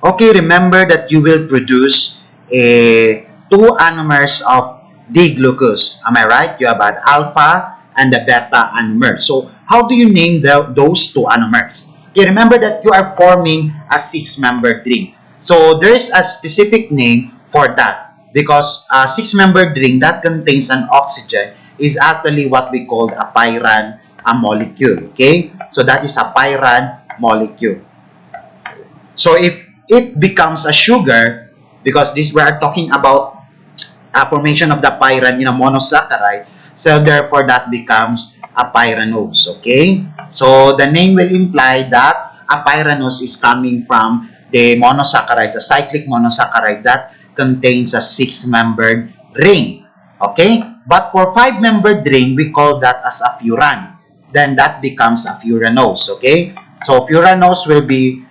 Okay, remember that you will produce two anomers of D-glucose. Am I right? You have an alpha and the beta anomer. So how do you name those two anomers? Okay, remember that you are forming a six-membered ring. So there's a specific name for that because a six-membered ring that contains an oxygen is actually what we call a pyrran molecule. Okay, so that is a pyrran molecule. So if it becomes a sugar, because this we are talking about formation of the pyrran in a monosaccharide, so therefore that becomes a pyranose. Okay, so the name will imply that a pyranose is coming from the monosaccharide, a cyclic monosaccharide that contains a six-membered ring. Okay, but for five-membered ring, we call that as a furan. Then that becomes a furanose. Okay, so furanose will be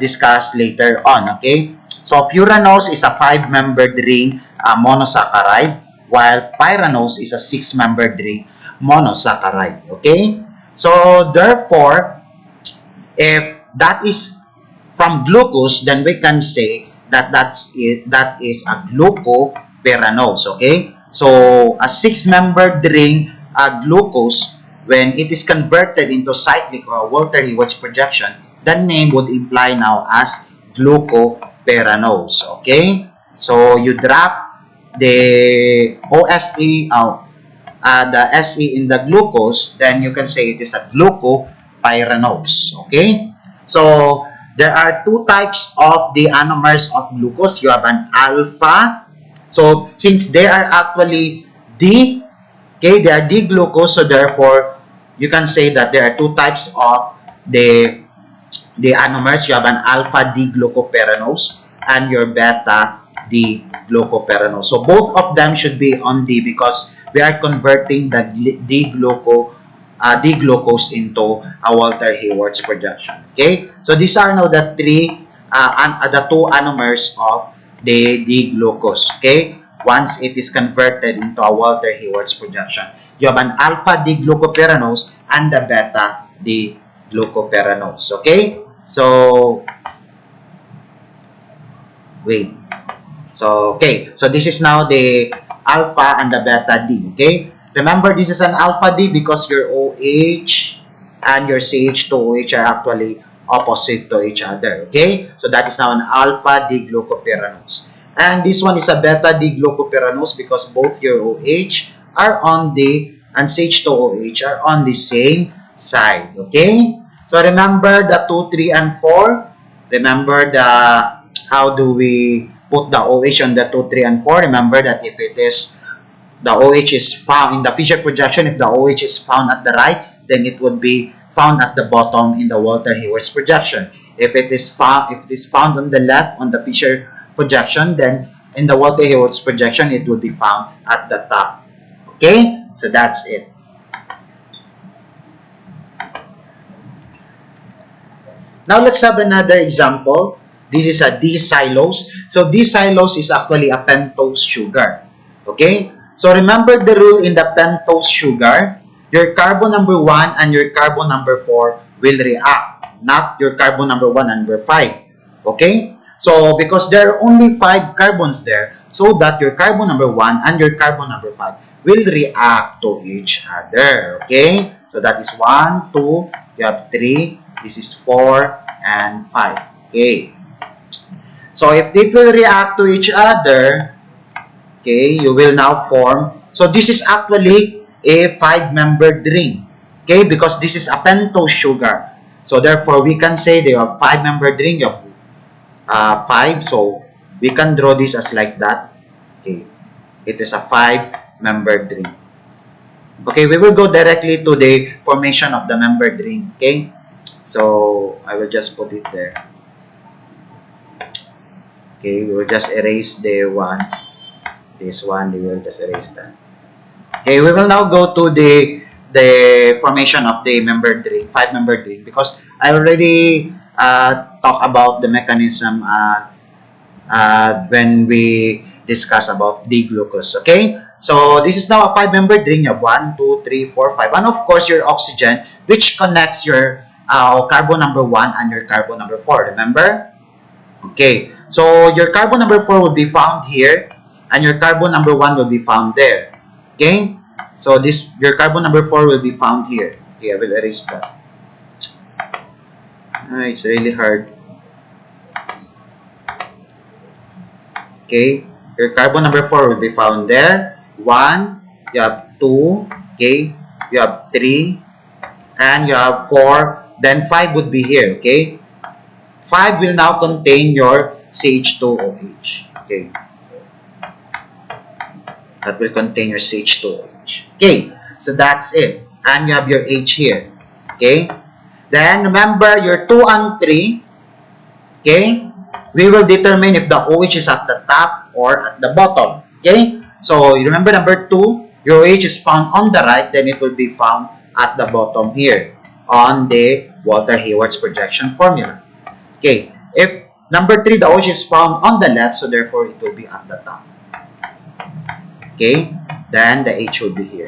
discussed later on. Okay, so furanose is a five-membered ring monosaccharide, while pyranose is a six-membered ring monosaccharide. Okay, so therefore, if that is from glucose, then we can say that that is a glucopyranose. Okay, so a six-membered ring glucose, when it is converted into cyclic or Wlater-Haworth projection, the name would imply now as glucopyranose. Okay, so you drop the OSE out, the SE in the glucose, then you can say it is a glucopyranose. Okay, so there are two types of the anomers of glucose. You have an alpha. So since they are actually D, okay, they are D-glucose, so therefore you can say that there are two types of the anomers. You have an alpha D-glucopyranose and your beta D-glucopyranose. So both of them should be on D because we are converting the D-glucose into a Wlater-Haworth projection. Okay, so these are now the the two anomers of the D-glucose. Okay, once it is converted into a Wlater-Haworth projection, you have an alpha D-glucopyranose and the beta D-glucopyranose. Okay, so wait. So okay, so this is now the alpha and the beta D. Okay, remember this is an alpha D because your OH and your CH2OH are actually opposite to each other. Okay, so that is now an alpha D-glucopyranose. And this one is a beta D-glucopyranose because both your OH are on the and CH2OH are on the same side. Okay, so remember the 2, 3, and 4. Remember how do we put the OH on the 2, 3, and 4? Remember that if it is the OH is found in the Fisher projection, if the OH is found at the right, then it would be found at the bottom in the Wlater-Haworth projection. If it is found on the left on the Fisher projection, then in the Wlater-Haworth projection, it would be found at the top. Okay, so that's it. Now let's have another example. This is a D-xylose. So D-xylose is actually a pentose sugar. Okay? So remember the rule in the pentose sugar. Your carbon number 1 and your carbon number 4 will react. Not your carbon number 1 and number 5. Okay? So because there are only 5 carbons there, so that your carbon number 1 and your carbon number 5 will react to each other. Okay? So that is 1, 2, you have 3, this is 4, and 5. Okay? So if it will react to each other, okay, you will now form. So this is actually a 5-membered ring. Okay, because this is a pentose sugar. So therefore, we can say they have 5-membered ring. You have 5. So we can draw this as like that. Okay, it is a 5-membered ring. Okay, we will go directly to the formation of the membered ring. Okay, so I will just put it there. Okay, we will just erase the one. This one, we will just erase that. Okay, we will now go to the formation of the membered ring, 5-membered ring, because I already talked about the mechanism when we discuss about D-glucose. Okay, so this is now a 5-membered ring. You have 1, 2, 3, 4, 5, and of course your oxygen, which connects your carbon number 1 and your carbon number 4. Remember? Okay, so your carbon number 4 will be found here, and your carbon number 1 will be found there. Okay, so this your carbon number 4 will be found here. Okay, I will erase that. It's really hard. Okay, your carbon number 4 will be found there. 1, you have 2, okay, you have 3, and you have 4. Then 5 would be here, okay. 5 will now contain your CH2OH. Okay. That will contain your CH2OH. Okay. So that's it. And you have your H here. Okay. Then remember your 2 and 3. Okay. We will determine if the OH is at the top or at the bottom. Okay. So you remember number 2, your OH is found on the right, then it will be found at the bottom here on the Wlater-Haworth's projection formula. Okay, if number 3, the OH is found on the left, so therefore it will be at the top. Okay, then the H will be here.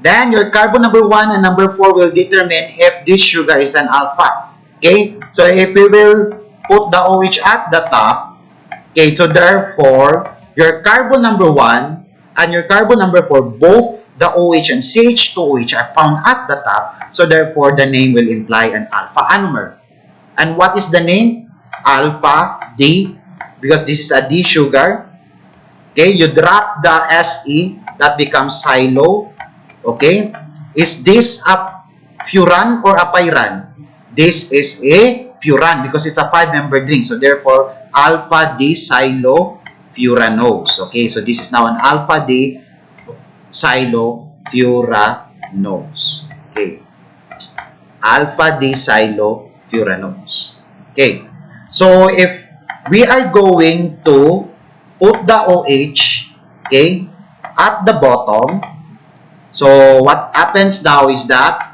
Then your carbon number 1 and number 4 will determine if this sugar is an alpha. Okay, so if we will put the OH at the top, okay, so therefore your carbon number 1 and your carbon number 4, both the OH and CH2OH are found at the top, so therefore the name will imply an alpha anomer. And what is the name? Alpha D, because this is a D sugar. Okay, you drop the SE, that becomes silo. Okay, is this a furan or a pyran? This is a furan because it's a 5-membered ring. So therefore, alpha D silo furanose. Okay, so this is now an alpha D silo furanose. Okay, alpha D silo furanose. Okay, so if we are going to put the OH, okay, at the bottom, so what happens now is that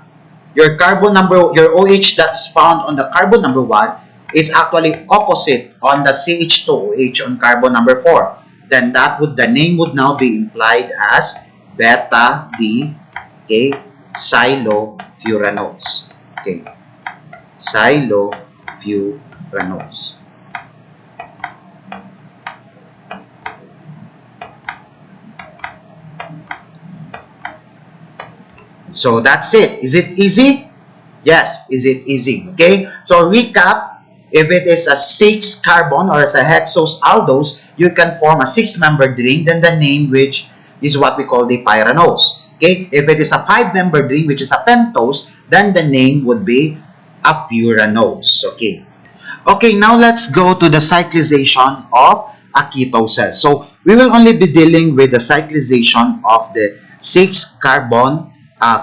your carbon number, your OH that's found on the carbon number 1 is actually opposite on the CH2OH on carbon number 4. Then that would, the name would now be implied as beta D, okay, silofuranose. Okay, silofuranose. So that's it. Is it easy? Yes, is it easy? Okay, so recap, if it is a 6 carbon or as a hexose aldose, you can form a 6-membered ring, then the name which is what we call the pyranose. Okay, if it is a 5-membered ring, which is a pentose, then the name would be a furanose. Okay. Okay, now let's go to the cyclization of a ketoses. So we will only be dealing with the cyclization of the 6-carbon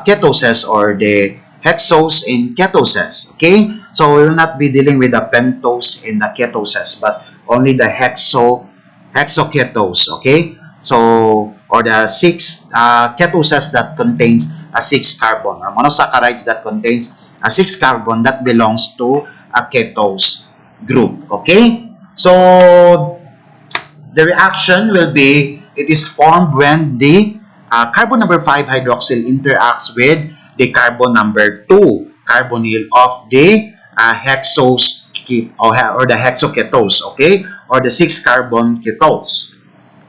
ketoses or the hexose in ketoses. Okay, so we will not be dealing with the pentose in the ketoses, but only the hexoketose. Okay, so or the 6 ketoses that contains a 6-carbon or monosaccharides that contains a 6-carbon that belongs to a ketose group. Okay, so the reaction will be, it is formed when the carbon number 5 hydroxyl interacts with the carbon number 2 carbonyl of the hexose or the hexoketose, okay, or the 6-carbon ketose.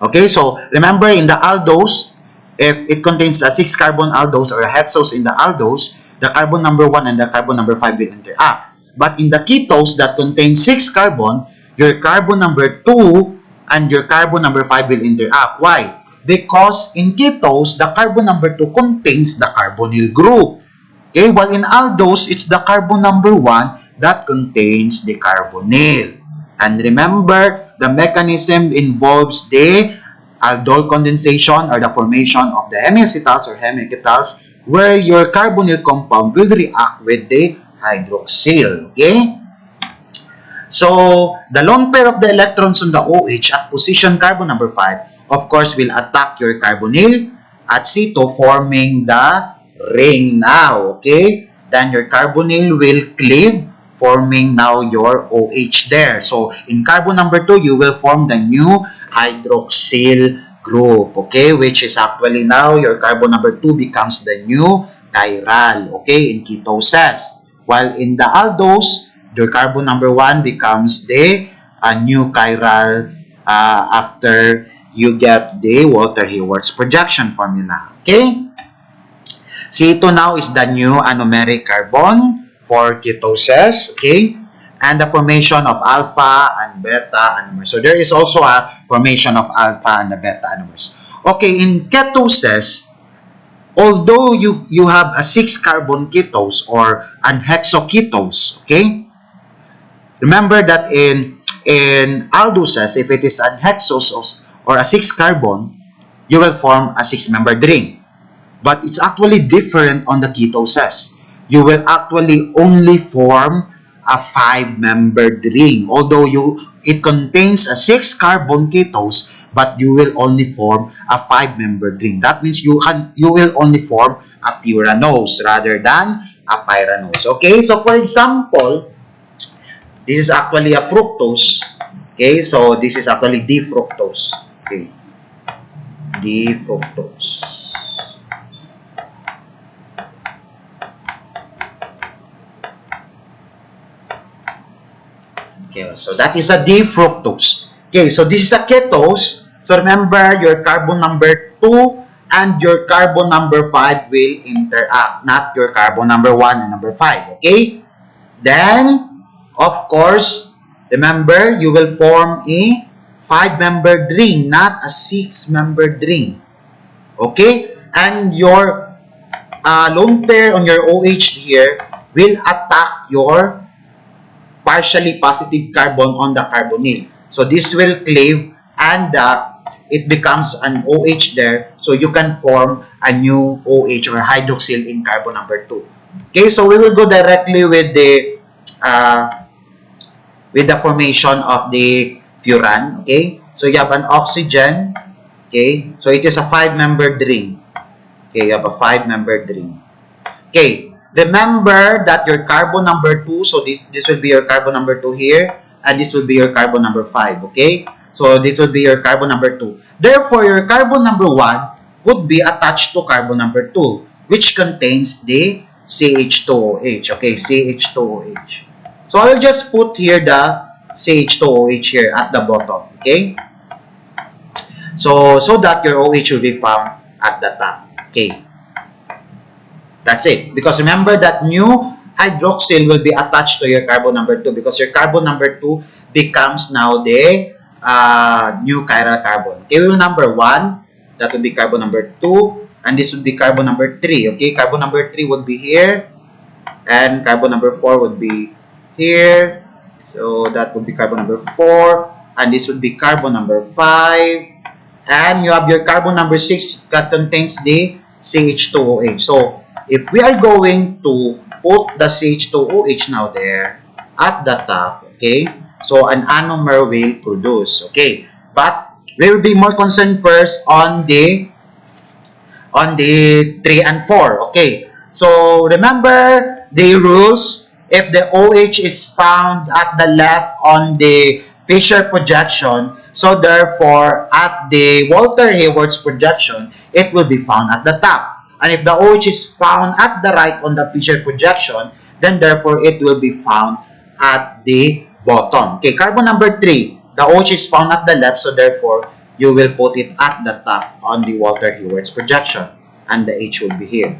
Okay, so remember in the aldose, if it contains a 6-carbon aldose or a hexose in the aldose, the carbon number 1 and the carbon number 5 will interact. But in the ketose that contains 6 carbon, your carbon number 2 and your carbon number 5 will interact. Why? Because in ketose, the carbon number 2 contains the carbonyl group. Okay, while in aldose, it's the carbon number 1 that contains the carbonyl. And remember, the mechanism involves the aldol condensation or the formation of the hemiacetals or hemiketals, where your carbonyl compound will react with the hydroxyl. Okay? So, the lone pair of the electrons on the OH at position carbon number 5, of course, will attack your carbonyl at C2, forming the ring now. Okay? Then your carbonyl will cleave, forming now your OH there. So, in carbon number 2, you will form the new hydroxyl group. Okay? Which is actually now your carbon number 2 becomes the new chiral. Okay? In ketoses. While in the aldose, your carbon number 1 becomes the new chiral after you get the Wlater-Haworth projection formula. Okay? C2 now is the new anomeric carbon for ketoses. Okay? And the formation of alpha and beta anomers. So there is also a formation of alpha and the beta anomers. Okay, in ketoses, although you have a 6-carbon ketose or an hexoketose, okay? Remember that in aldoses, if it is an hexose or a 6-carbon, you will form a 6-membered ring. But it's actually different on the ketoses. You will actually only form a 5-membered ring. Although it contains a 6-carbon ketose, but you will only form a 5-membered ring. That means you will only form a furanose rather than a pyranose. Okay, so for example, this is actually a fructose. Okay, so this is actually D-fructose. Okay, D-fructose. Okay, so that is a D-fructose. Okay, so this is a ketose. So remember, your carbon number 2 and your carbon number 5 will interact, not your carbon number 1 and number 5. Okay? Then, of course, remember, you will form a 5-membered ring, not a 6-membered ring. Okay? And your lone pair on your OH here will attack your partially positive carbon on the carbonyl. So this will cleave and it becomes an OH there. So you can form a new OH or hydroxyl in carbon number 2. Okay, so we will go directly with the formation of the furan. Okay, so you have an oxygen. Okay, so it is a 5-membered ring. Okay, you have a 5-membered ring. Okay, remember that your carbon number 2, so this will be your carbon number 2 here, and this will be your carbon number 5, okay? So this will be your carbon number 2. Therefore, your carbon number 1 would be attached to carbon number 2, which contains the CH2OH, okay? CH2OH. So I will just put here the CH2OH here at the bottom, okay? So that your OH will be found at the top, okay? That's it. Because remember that new hydroxyl will be attached to your carbon number 2 because your carbon number 2 becomes now the new chiral carbon. Okay, we will number 1. That would be carbon number 2. And this would be carbon number 3. Okay, carbon number 3 would be here. And carbon number 4 would be here. So that would be carbon number 4. And this would be carbon number 5. And you have your carbon number 6 that contains the CH2OH. So if we are going to put the CH2OH now there at the top, okay, so an anomer will produce, okay, but we will be more concerned first on the 3 and 4, okay. So remember the rules. If the OH is found at the left on the Fisher projection, so therefore at the Wlater-Haworth projection, it will be found at the top. And if the OH is found at the right on the Fisher projection, then therefore it will be found at the bottom. Okay, carbon number 3, the OH is found at the left, so therefore you will put it at the top on the Wlater-Haworth projection, and the H will be here.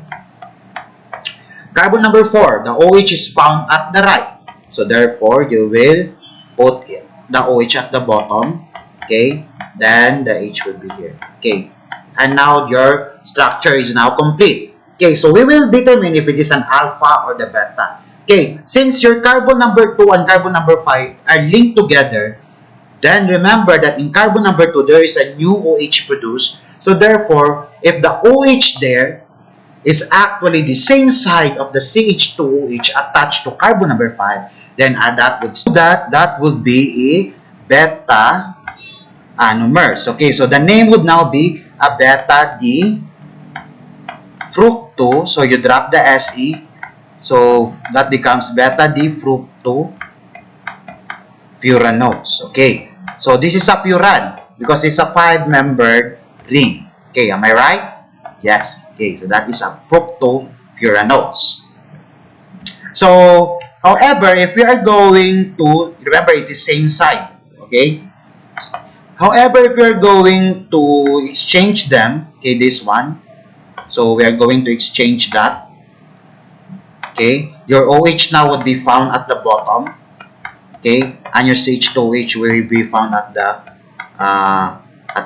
Carbon number 4, the OH is found at the right, so therefore you will put the OH at the bottom. Okay, then the H will be here. Okay. And now your structure is now complete. Okay, so we will determine if it is an alpha or the beta. Okay, since your carbon number 2 and carbon number 5 are linked together, then remember that in carbon number 2, there is a new OH produced. So therefore, if the OH there is actually the same side of the CH2OH attached to carbon number 5, then that would be a beta anomers. Okay, so the name would now be a beta D fructo. So you drop the SE. So that becomes beta D fructo furanose. Okay, so this is a furan because it's a 5-membered ring. Okay, am I right? Yes. Okay, so that is a fructo furanose. So However, if we are going to, remember it is same side, okay? However, if we are going to exchange them, okay, this one, so we are going to exchange that, okay? Your OH now would be found at the bottom, okay? And your CH2OH will be found at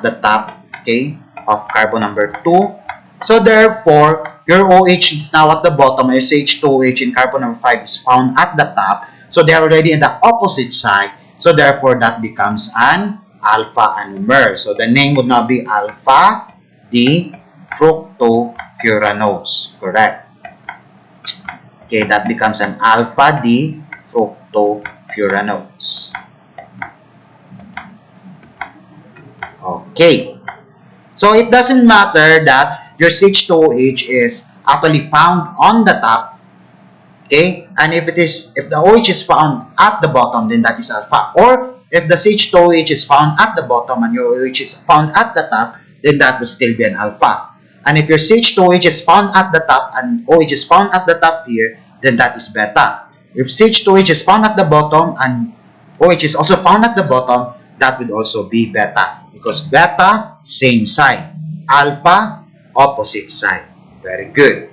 the top, okay, of carbon number 2. So therefore, your OH is now at the bottom, and your CH2OH in carbon number 5 is found at the top. So they are already in the opposite side. So therefore, that becomes an alpha anomer. So the name would now be alpha D fructofuranose. Correct. Okay, that becomes an alpha D fructofuranose. Okay. So it doesn't matter that your CH2OH is actually found on the top, okay? And if the OH is found at the bottom, then that is alpha. Or if the CH2OH is found at the bottom and your OH is found at the top, then that will still be an alpha. And if your CH2OH is found at the top and OH is found at the top here, then that is beta. If CH2OH is found at the bottom and OH is also found at the bottom, that would also be beta. Because beta, same side. Alpha, opposite side. Very good.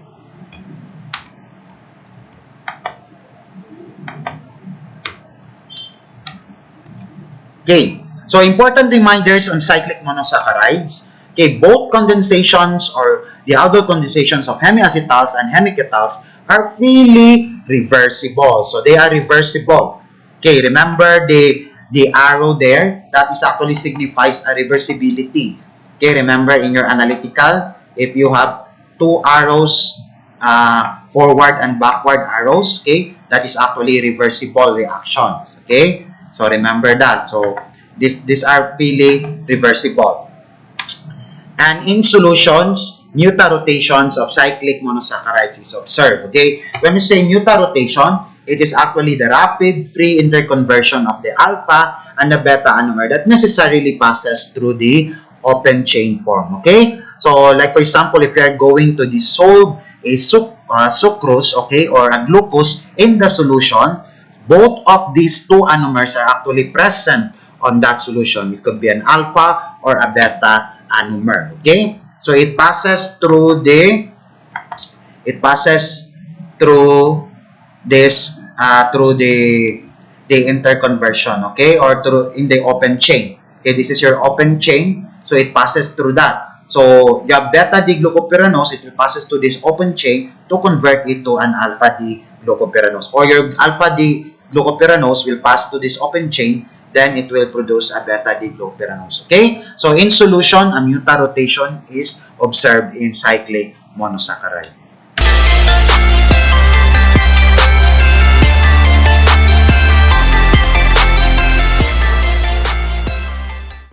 Okay, so important reminders on cyclic monosaccharides. Okay, both condensations or the other condensations of hemiacetals and hemiketals are freely reversible. So they are reversible. Okay, remember the arrow there? That is actually signifies a reversibility. Okay, remember in your analytical, if you have two arrows, forward and backward arrows, okay, that is actually reversible reactions. Okay, so remember that. So these are really reversible. And in solutions, mutarotations of cyclic monosaccharides is observed. Okay, when we say mutarotation, it is actually the rapid free interconversion of the alpha and the beta anomer that necessarily passes through the open chain form. Okay, so like for example, if you are going to dissolve a sucrose, okay, or a glucose in the solution, both of these two anomers are actually present on that solution. It could be an alpha or a beta anomer. Okay, so it passes through this through the interconversion, okay, or through in the open chain. Okay, this is your open chain, so it passes through that. So you have beta D-glucopyranose, it will passes through this open chain to convert it to an alpha D-glucopyranose, or your alpha D-glucopyranose will pass to this open chain, then it will produce a beta D-glucopyranose. Okay, so in solution, a mutarotation is observed in cyclic monosaccharide.